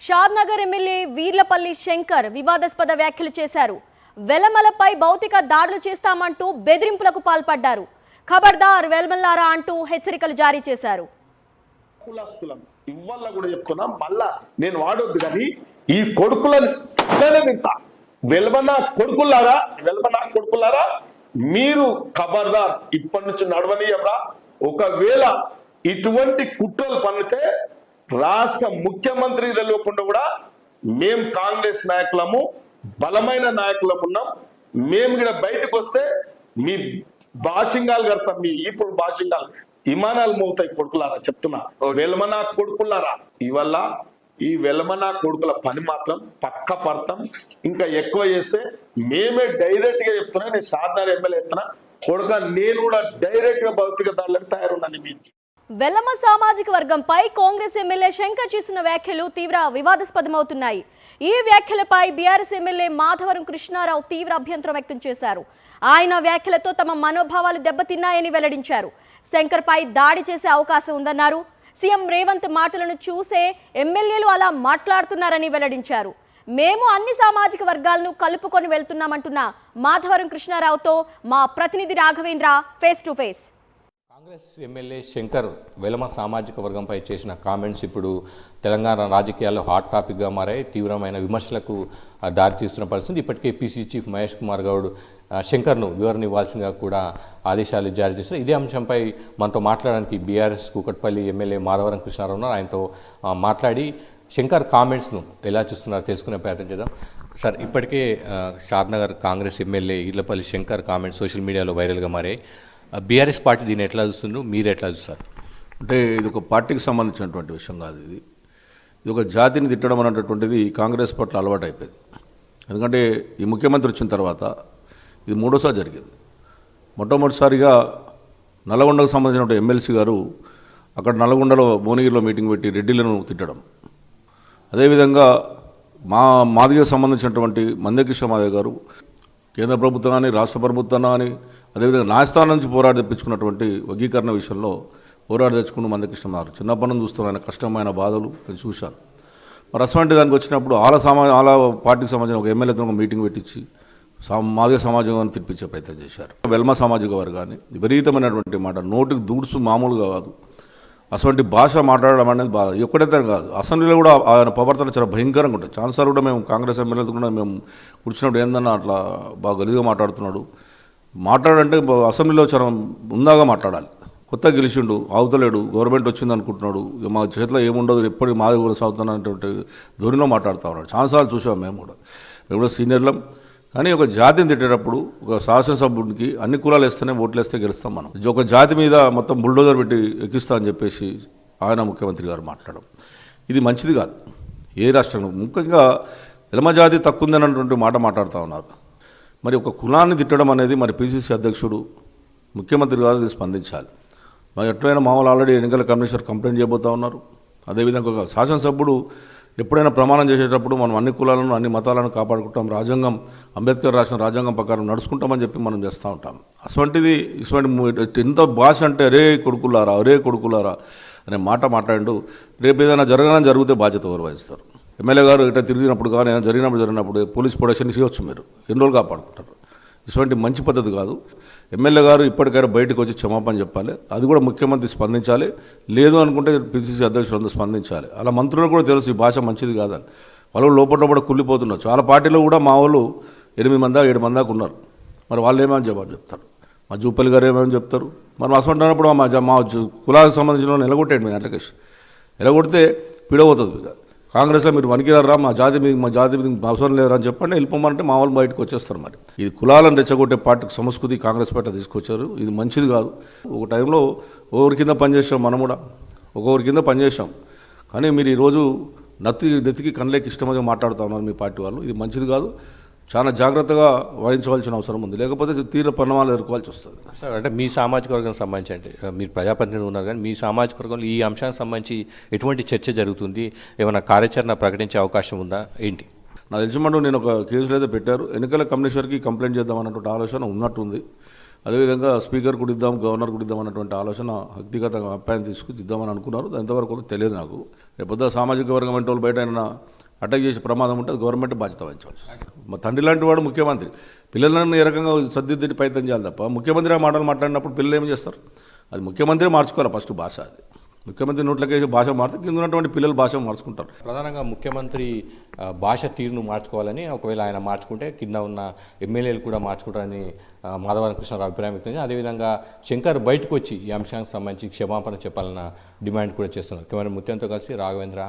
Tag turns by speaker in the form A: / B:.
A: Shadnagar MLA Veerlapalli Shankar వివాదాస్పద వ్యాఖ్యలు చేశారు. వెలమలపై భౌతిక దాడులు చేస్తామంటూ బెదిరింపులకు పాల్పడ్డారు. ఖబర్దార్ వెలమల్లారా అంటూ హెచ్చరికలు జారీ చేశారు.
B: ఇవ్వాల కూడా చెప్తున్నా, మళ్ళా నేను వాడొద్దు కానీ ఈ కొడుకులని వెలమనా కొడుకులారా మీరు ఖబర్దార్ ఇప్పటి నుంచి నడవనీయరా. ఒకవేళ ఇటువంటి కుట్రలు పన్నితే రాష్ట్ర ముఖ్యమంత్రి తెలియకుండా కూడా మేము కాంగ్రెస్ నాయకులము, బలమైన నాయకులము ఉన్నాం. మేము కూడా బయటకు వస్తే మీ భాషింగాలు కడతాం, మీ ఇప్పుడు భాషింగాలు విమానాలు మోగుతాయి. కొడుకులారా చెప్తున్నా, వెలమనా కొడుకులారా, ఇవల్ల ఈ వెలమనా కొడుకుల పని మాత్రం పక్క పడతాం. ఇంకా ఎక్కువ చేస్తే మేమే డైరెక్ట్ గా చెప్తున్నా, నేను షాద్నగర్ ఎమ్మెల్యే చెప్తున్నా కొడుక, నేను కూడా డైరెక్ట్ గా భౌతిక దాడులకు తయారున్నాను. మీకు
A: వెలమ సామాజిక వర్గంపై కాంగ్రెస్ ఎమ్మెల్యే శంకర్ చేసిన వ్యాఖ్యలు తీవ్ర వివాదాస్పదమవుతున్నాయి. ఈ వ్యాఖ్యలపై బీఆర్ఎస్ ఎమ్మెల్యే మాధవరం కృష్ణారావు తీవ్ర అభ్యంతరం వ్యక్తం చేశారు. ఆయన వ్యాఖ్యలతో తమ మనోభావాలు దెబ్బతిన్నాయని వెల్లడించారు. శంకర్ పై దాడి చేసే అవకాశం ఉందన్నారు. సీఎం రేవంత్ మాటలను చూసే ఎమ్మెల్యేలు అలా మాట్లాడుతున్నారని వెల్లడించారు. మేము అన్ని సామాజిక వర్గాలను కలుపుకొని వెళ్తున్నామంటున్న మాధవరం కృష్ణారావుతో మా ప్రతినిధి Raghavendra face to face.
C: Congress MLA Shankar Velama సామాజిక వర్గంపై చేసిన కామెంట్స్ ఇప్పుడు తెలంగాణ రాజకీయాల్లో హాట్ టాపిక్గా మారాయి. తీవ్రమైన విమర్శలకు దారితీస్తున్న పరిస్థితి. ఇప్పటికే పీసీ చీఫ్ మహేష్ కుమార్ గౌడ్ శంకర్ను వివరణ ఇవ్వాల్సిందిగా కూడా ఆదేశాలు జారీ చేస్తున్నారు. ఇదే అంశంపై మనతో మాట్లాడడానికి బీఆర్ఎస్ కూకట్పల్లి ఎమ్మెల్యే మాధవరం కృష్ణారావు ఉన్నారు. ఆయనతో మాట్లాడి శంకర్ కామెంట్స్ను ఎలా చూస్తున్నారో తెలుసుకునే ప్రయత్నం చేద్దాం. సార్, ఇప్పటికే Shadnagar Congress MLA Veerlapalli Shankar comments social మీడియాలో వైరల్గా మారాయి. బీఆర్ఎస్ పార్టీ దీన్ని ఎట్లా చూస్తున్నారు, మీరు ఎట్లా చూస్తారు?
D: అంటే ఇది ఒక పార్టీకి సంబంధించినటువంటి విషయం కాదు. ఇది ఒక జాతిని తిట్టడం అనేటటువంటిది కాంగ్రెస్ పట్ల అలవాటు అయిపోయింది. ఎందుకంటే ఈ ముఖ్యమంత్రి వచ్చిన తర్వాత ఇది మూడోసారి జరిగింది. మొట్టమొదటిసారిగా నల్గొండకు సంబంధించిన ఎమ్మెల్సీ గారు అక్కడ నల్గొండలో భువనగిరిలో మీటింగ్ పెట్టి రెడ్డిలను తిట్టడం, అదేవిధంగా మాదిగకు సంబంధించినటువంటి మందకృష్ణ మాదిగ గారు కేంద్ర ప్రభుత్వం కానీ రాష్ట్ర ప్రభుత్వం కానీ అదేవిధంగా న్యాయస్థానం నుంచి పోరాడి తెప్పించుకున్నటువంటి వర్గీకరణ విషయంలో పోరాడి తెచ్చుకున్న మందకృష్ణ మాదిగ చిన్నప్పటి నుంచి చూస్తున్న ఆయన కష్టమైన బాధలు నేను చూశాను. మరి అటువంటి దానికి వచ్చినప్పుడు ఆల పార్టీకి సంబంధించిన ఒక ఎమ్మెల్యేతో ఒక మీటింగ్ పెట్టించి మాదిగ సమాజాన్ని తిప్పించే ప్రయత్నం చేశారు. వెల్మ సామాజిక వర్గాన్ని విపరీతమైనటువంటి మాట, నోటికి దూడ్సు మామూలుగా కాదు, అటువంటి భాష మాట్లాడడం అనేది బాధ. ఎక్కడైతే కాదు, అసెంబ్లీలో కూడా ఆయన ప్రవర్తన చాలా భయంకరంగా ఉంటుంది. చాలాసార్లు కూడా మేము కాంగ్రెస్ ఎమ్మెల్యేతో కూడా మేము కూర్చున్నప్పుడు ఏందన్నా అట్లా బాగా గలీగా మాట్లాడుతున్నాడు. మాట్లాడంటే అసెంబ్లీలో చాలా ఉందాగా మాట్లాడాలి. కొత్తగా గెలిచిండు, ఆవుతలేడు, గవర్నమెంట్ వచ్చింది అనుకుంటున్నాడు, మా చేతిలో ఏముండదు, ఎప్పటికీ మాది కూడా సాగుతున్నటువంటి ధోరణిలో మాట్లాడుతూ ఉన్నాడు. చాలాసార్లు చూసాం మేము కూడా సీనియర్లం. కానీ ఒక జాతిని తిట్టేటప్పుడు ఒక శాసనసభ్యుడికి అన్ని కులాలు వేస్తేనే ఓట్లు వేస్తే గెలుస్తాం మనం. ఒక జాతి మీద మొత్తం బుల్డోజర్ పెట్టి ఎక్కిస్తా అని చెప్పేసి ఆయన ముఖ్యమంత్రి గారు మాట్లాడడం ఇది మంచిది కాదు. ఏ రాష్ట్రంలో ముఖ్యంగా ఎలమ జాతి తక్కువ ఉందన్నటువంటి మాట మాట్లాడుతూ ఉన్నారు. మరి ఒక కులాన్ని తిట్టడం అనేది మరి పిసిసి అధ్యక్షుడు ముఖ్యమంత్రి గారు స్పందించాలి. మరి ఎట్లయినా మామూలు ఆల్రెడీ ఎన్నికల కమిషనర్ కంప్లైంట్ చేయబోతూ ఉన్నారు. అదేవిధంగా ఒక శాసనసభ్యుడు ఎప్పుడైనా ప్రమాణం చేసేటప్పుడు మనం అన్ని కులాలను అన్ని మతాలను కాపాడుకుంటాం, రాజ్యాంగం అంబేద్కర్ రాసిన రాజ్యాంగం ప్రకారం నడుచుకుంటామని చెప్పి మనం చేస్తూ ఉంటాం. ఇటువంటి ఎంత భాష అంటే అరే కొడుకులారా అనే మాట మాట్లాడు. రేపు ఏదైనా జరిగితే బాధ్యత ఎవరు వహిస్తారు? ఎమ్మెల్యే గారు ఇట్లా తిరిగినప్పుడు కానీ ఏదైనా జరిగినప్పుడు పోలీస్ ప్రొటెక్షన్ చేయవచ్చు. మీరు ఎన్ని రోజులు కాపాడుకుంటారు? ఇటువంటి మంచి పద్ధతి కాదు. ఎమ్మెల్యే గారు ఇప్పటికైనా బయటకు వచ్చి క్షమాపణ చెప్పాలి. అది కూడా ముఖ్యమంత్రి స్పందించాలి. లేదు అనుకుంటే పిసిసి అధ్యక్షులు అందరూ స్పందించాలి. అలా మంత్రులు కూడా తెలుసు ఈ భాష మంచిది కాదని. వాళ్ళు లోపల కుళ్ళిపోతున్నారు. చాలా పార్టీలో కూడా మా వాళ్ళు 8 మంది 7 మంది దాకా ఉన్నారు. మరి వాళ్ళు ఏమేమి జవాబు చెప్తారు? మా జూపల్లి గారు ఏమేమి చెప్తారు? మరి అసలు మా కులానికి సంబంధించిన నిలగొట్టేయండి. మీ దాంట్లోకి ఎలగొడితే పిడవుతుంది. ఇక కాంగ్రెస్లో మీరు వనికిరారా, మా జాతి మీద అవసరం లేరా అని చెప్పండి, వెళ్ళిపోమంటే మా వాళ్ళు బయటకు వచ్చేస్తారు. మరి ఇది కులాలను రెచ్చగొట్టే పార్టీకి సంస్కృతి కాంగ్రెస్ పార్టీ తీసుకొచ్చారు. ఇది మంచిది కాదు. ఒక టైంలో ఒకరి కింద పనిచేసాం, మనం కూడా ఒక్కొక్కరి కింద పనిచేసాం. కానీ మీరు ఈరోజు నెత్తికి కళ్ళకి ఇష్టమని మాట్లాడుతూ ఉన్నారు మీ పార్టీ వాళ్ళు. ఇది మంచిది కాదు. చాలా జాగ్రత్తగా వహించవలసిన అవసరం ఉంది. లేకపోతే తీవ్ర పరిణామాలు ఎదుర్కోవాల్సి వస్తుంది.
C: సార్, అంటే మీ సామాజిక వర్గం సంబంధించి, అంటే మీరు ప్రజాప్రతినిధి ఉన్నారు కానీ మీ సామాజిక వర్గంలో ఈ అంశానికి సంబంధించి ఎటువంటి చర్చ జరుగుతుంది? ఏమైనా కార్యాచరణ ప్రకటించే అవకాశం ఉందా ఏంటి?
D: నాకు తెలిసినట్టు నేను ఒక కేసులు అయితే పెట్టారు. ఎన్నికల కమిషనర్కి కంప్లైంట్ చేద్దామన్నటువంటి ఆలోచన ఉన్నట్టుంది. అదేవిధంగా స్పీకర్ కూడా ఇద్దాం, గవర్నర్ కూడా ఇద్దాం అన్నటువంటి ఆలోచన వ్యక్తిగత అభిప్రాయం తీసుకుని ఇద్దామని అనుకున్నారు. ఎంతవరకు తెలియదు నాకు. రేపొద్దు సామాజిక వర్గం అంటే వాళ్ళు బయట అటాక్ చేసే ప్రమాదం ఉంటే అది గవర్నమెంట్ బాధ్యత వహించవచ్చు. మా తండ్రి లాంటి వాడు ముఖ్యమంత్రి, పిల్లలను ఏ రకంగా సర్దిద్ది ప్రయత్నం చేయాలి తప్ప ముఖ్యమంత్రి ఆ మాటలు మాట్లాడినప్పుడు పిల్లలు ఏం చేస్తారు? అది ముఖ్యమంత్రి మార్చుకోవాలి ఫస్ట్ భాష. అది ముఖ్యమంత్రి నోట్లకేసి భాష మారితే కింద ఉన్నటువంటి పిల్లలు భాష మార్చుకుంటారు.
C: ప్రధానంగా ముఖ్యమంత్రి భాష తీరును మార్చుకోవాలని, ఒకవేళ ఆయన మార్చుకుంటే కింద ఉన్న ఎమ్మెల్యేలు కూడా మార్చుకుంటారని మాధవరం కృష్ణారావు అభిప్రాయం వ్యక్తం చేశారు. అదేవిధంగా శంకర్ బయటకు వచ్చి ఈ అంశానికి సంబంధించి క్షమాపణ చెప్పాలన్న డిమాండ్ కూడా చేస్తున్నారు. కెమెరా ముత్యంతో కలిసి రాఘవేంద్ర.